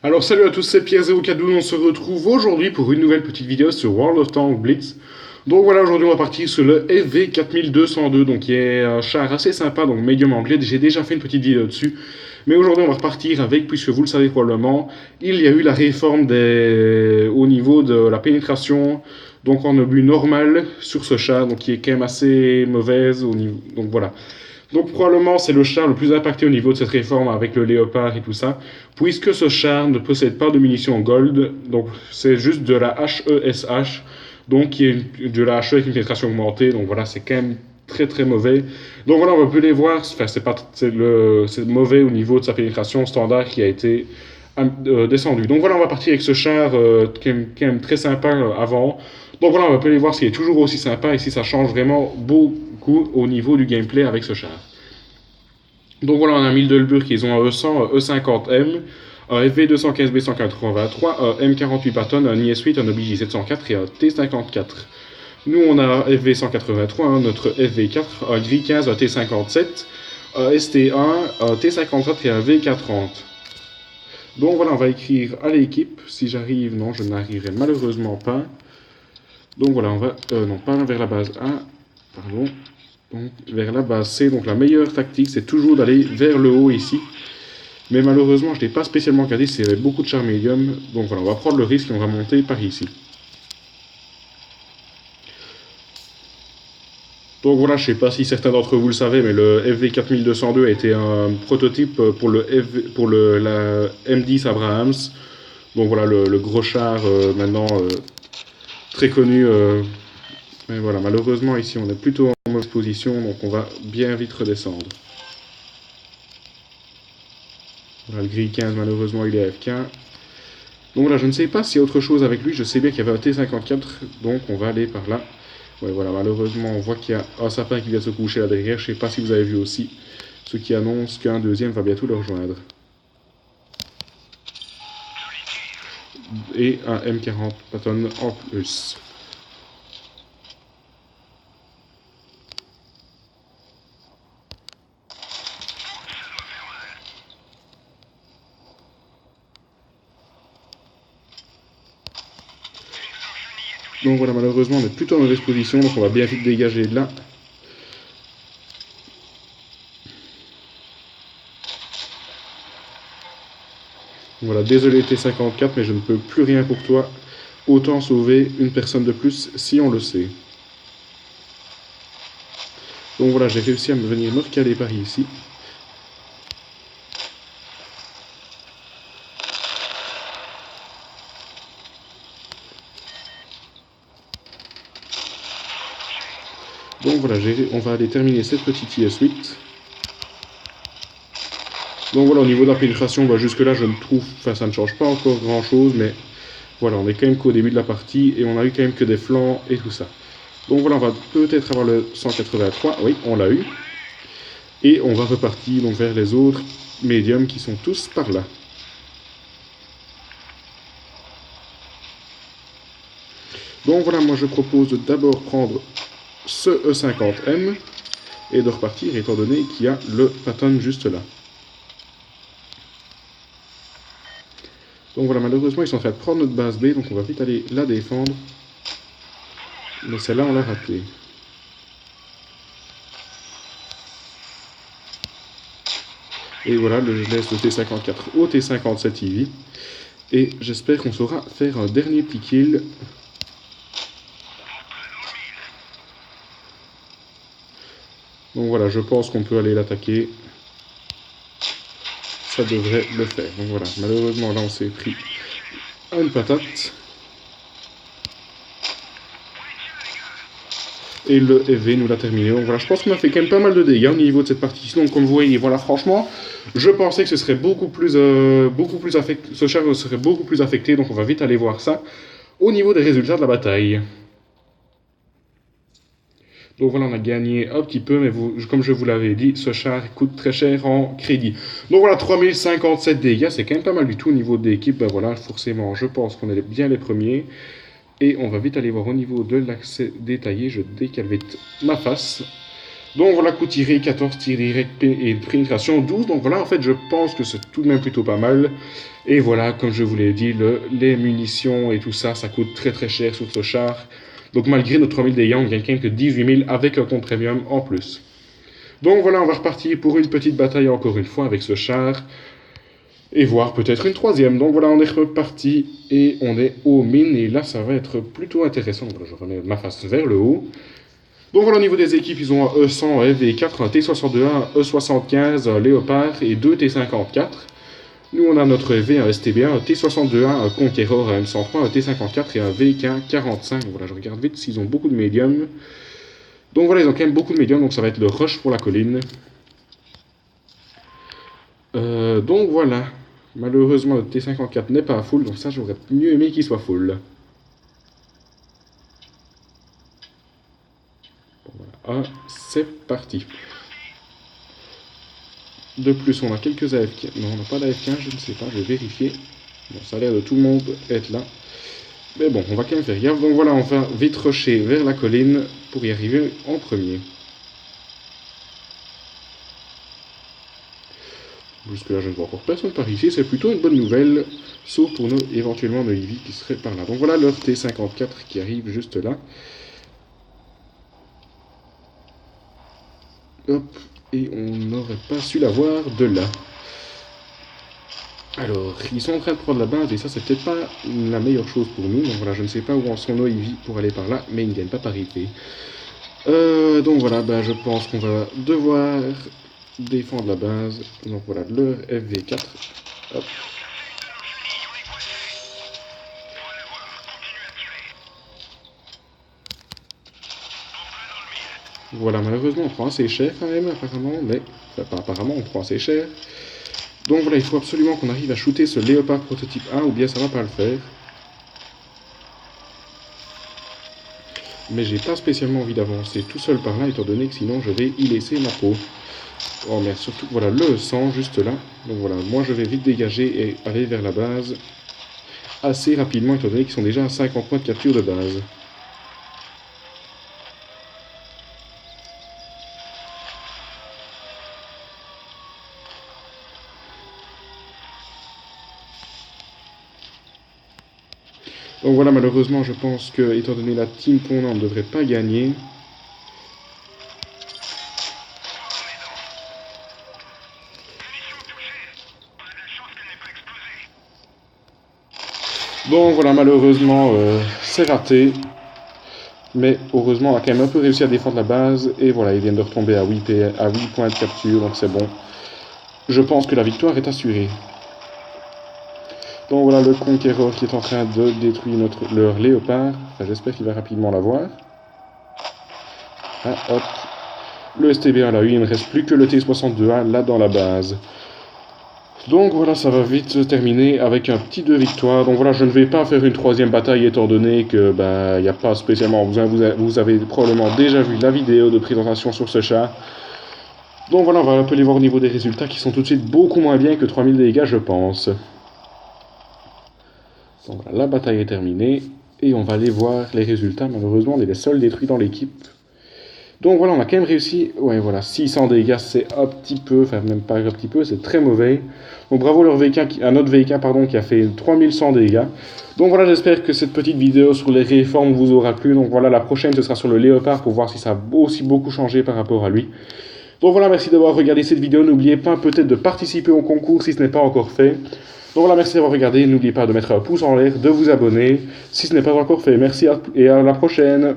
Alors salut à tous, c'est Pierre0412, on se retrouve aujourd'hui pour une nouvelle petite vidéo sur World of Tanks Blitz. Donc voilà, aujourd'hui on va partir sur le FV4202, donc qui est un char assez sympa, donc médium anglais, j'ai déjà fait une petite vidéo dessus. Mais aujourd'hui on va repartir avec, puisque vous le savez probablement, il y a eu la réforme au niveau de la pénétration, donc en obus normal sur ce char, donc qui est quand même assez mauvaise au niveau, donc voilà. Donc probablement c'est le char le plus impacté au niveau de cette réforme avec le Léopard et tout ça, puisque ce char ne possède pas de munitions Gold, donc c'est juste de la HESH, donc qui est de la HE avec une pénétration augmentée, donc voilà, c'est quand même très très mauvais. Donc voilà, on peut les voir, enfin c'est mauvais au niveau de sa pénétration standard qui a été descendu. Donc voilà, on va partir avec ce char qui est quand même très sympa avant. Donc voilà, on peut aller voir s'il est toujours aussi sympa et si ça change vraiment beaucoup au niveau du gameplay avec ce char. Donc voilà, on a Mildelburg, ils ont un E100 E50M, un FV215B 183, un M48 Patton, un IS-8, un Oblige 704 et un T54. Nous, on a un FV183, hein, notre FV4, un Gris 15, un T57, un ST1, un T54 et un VK30. Donc voilà, on va écrire à l'équipe. Si j'arrive, non, je n'arriverai malheureusement pas. Donc voilà, on va... non, pas vers la base A, pardon. Donc vers la base C. Donc la meilleure tactique, c'est toujours d'aller vers le haut ici. Mais malheureusement, je n'ai pas spécialement regardé s'il y avait beaucoup de chars médium. Donc voilà, on va prendre le risque et on va monter par ici. Donc voilà, je ne sais pas si certains d'entre vous le savez, mais le FV4202 a été un prototype pour la M10 Abrahams. Donc voilà, le gros char maintenant très connu. Mais voilà, malheureusement ici on est plutôt en mauvaise position, donc on va bien vite redescendre. Voilà, le Gris 15 malheureusement il est AFK. Donc là je ne sais pas s'il y a autre chose avec lui, je sais bien qu'il y avait un T54, donc on va aller par là. Ouais, voilà, malheureusement on voit qu'il y a un sapin qui vient de se coucher là derrière, je ne sais pas si vous avez vu aussi, ce qui annonce qu'un deuxième va bientôt le rejoindre. Et un M40 Patton en plus. Donc voilà, malheureusement on est plutôt en mauvaise position, donc on va bien vite dégager de là. Voilà, désolé T54, mais je ne peux plus rien pour toi. Autant sauver une personne de plus si on le sait. Donc voilà, j'ai réussi à venir me recaler par ici. Donc voilà, on va aller terminer cette petite IS-8. Donc voilà, au niveau de la pénétration, bah jusque là je ne trouve, enfin ça ne change pas encore grand chose, mais voilà, on est quand même qu'au début de la partie et on a eu quand même que des flancs et tout ça. Donc voilà, on va peut-être avoir le 183, oui, on l'a eu. Et on va repartir donc vers les autres médiums qui sont tous par là. Donc voilà, moi je propose de d'abord prendre ce E50M et de repartir étant donné qu'il y a le Patton juste là. Donc voilà, malheureusement ils sont en train de prendre notre base B, donc on va vite aller la défendre. Mais celle-là on l'a ratée. Et voilà, je laisse le T54 au T57 IV. Et j'espère qu'on saura faire un dernier petit kill. Donc voilà, je pense qu'on peut aller l'attaquer. Ça devrait le faire. Donc voilà, malheureusement là on s'est pris une patate. Et le FV nous l'a terminé. Donc voilà, je pense qu'on a fait quand même pas mal de dégâts au niveau de cette partie. Donc comme vous voyez, voilà, franchement, je pensais que ce serait beaucoup plus affecté. Ce char serait beaucoup plus affecté, donc on va vite aller voir ça au niveau des résultats de la bataille. Donc voilà, on a gagné un petit peu, mais comme je vous l'avais dit, ce char coûte très cher en crédit. Donc voilà, 3057 dégâts, c'est quand même pas mal du tout au niveau de l'équipe. Ben voilà, forcément, je pense qu'on est bien les premiers. Et on va vite aller voir au niveau de l'accès détaillé. Je décale vite ma face. Donc voilà, coup tiré 14, tir direct et pénétration 12. Donc voilà, en fait, je pense que c'est tout de même plutôt pas mal. Et voilà, comme je vous l'ai dit, les munitions et tout ça, ça coûte très très cher sur ce char. Donc malgré nos 3000 dégâts, on gagne quand même que 18 000 avec un compte premium en plus. Donc voilà, on va repartir pour une petite bataille encore une fois avec ce char. Et voir peut-être une troisième. Donc voilà, on est reparti et on est aux mines. Et là, ça va être plutôt intéressant. Voilà, je remets ma face vers le haut. Donc voilà, au niveau des équipes, ils ont un E100, un FV4, un T62A, un E75, un Léopard et deux T54. Nous, on a notre FV, un STB1, un T62A, un Conqueror, un M103, un T54 et un VK45. Donc voilà, je regarde vite s'ils ont beaucoup de médiums. Donc voilà, ils ont quand même beaucoup de médiums, donc ça va être le rush pour la colline. Donc voilà. Malheureusement, le T54 n'est pas à full, donc ça, j'aurais mieux aimé qu'il soit full. Bon, voilà, c'est parti. De plus, on a quelques AFK. Non, on n'a pas d'AFK, je ne sais pas, je vais vérifier. Bon, ça a l'air de tout le monde être là. Mais bon, on va quand même faire gaffe. Donc voilà, on va vite rusher vers la colline pour y arriver en premier. Jusque là, je ne vois encore personne par ici. C'est plutôt une bonne nouvelle, sauf pour nous, éventuellement nos Eevee qui seraient par là. Donc voilà leur T54 qui arrive juste là. Hop, et on n'aurait pas su l'avoir de là. Alors, ils sont en train de prendre la base, et ça, c'est peut-être pas la meilleure chose pour nous. Donc voilà, je ne sais pas où en sont nos Eevee pour aller par là, mais ils ne viennent pas par IP. Donc voilà, ben, je pense qu'on va devoir défendre la base. Donc voilà, leur FV4. Hop. Voilà, malheureusement, on prend assez cher quand même, apparemment, mais... Enfin, pas apparemment, on prend assez cher. Donc voilà, il faut absolument qu'on arrive à shooter ce Léopard prototype 1, ou bien ça va pas le faire. Mais j'ai pas spécialement envie d'avancer tout seul par là, étant donné que sinon je vais y laisser ma peau. Oh merde, surtout, voilà, le sang juste là. Donc voilà, moi je vais vite dégager et aller vers la base assez rapidement, étant donné qu'ils sont déjà à 50 points de capture de base. Donc voilà, malheureusement, je pense que, étant donné la team qu'on a, on ne devrait pas gagner. Donc voilà, malheureusement, c'est raté. Mais heureusement, on a quand même un peu réussi à défendre la base. Et voilà, ils viennent de retomber à 8 points de capture, donc c'est bon. Je pense que la victoire est assurée. Donc voilà le Conqueror qui est en train de détruire leur Léopard. Enfin, j'espère qu'il va rapidement l'avoir. Ah, hop. Le STB1 l'a eu, il ne reste plus que le T62A là dans la base. Donc voilà, ça va vite se terminer avec un petit 2 victoires. Donc voilà, je ne vais pas faire une troisième bataille étant donné que il n'y a pas spécialement besoin. Vous avez probablement déjà vu la vidéo de présentation sur ce chat. Donc voilà, on va un peu les voir au niveau des résultats qui sont tout de suite beaucoup moins bien que 3000 dégâts, je pense. Donc voilà, la bataille est terminée et on va aller voir les résultats. Malheureusement, on est les seuls détruits dans l'équipe. Donc voilà, on a quand même réussi. Ouais, voilà, 600 dégâts, c'est un petit peu, enfin même pas un petit peu, c'est très mauvais. Donc bravo leur VK, à notre VK pardon, qui a fait 3100 dégâts. Donc voilà, j'espère que cette petite vidéo sur les réformes vous aura plu. Donc voilà, la prochaine ce sera sur le Léopard pour voir si ça a aussi beaucoup changé par rapport à lui. Donc voilà, merci d'avoir regardé cette vidéo. N'oubliez pas peut-être de participer au concours si ce n'est pas encore fait. Donc voilà, merci d'avoir regardé. N'oubliez pas de mettre un pouce en l'air, de vous abonner si ce n'est pas encore fait. Merci et à la prochaine.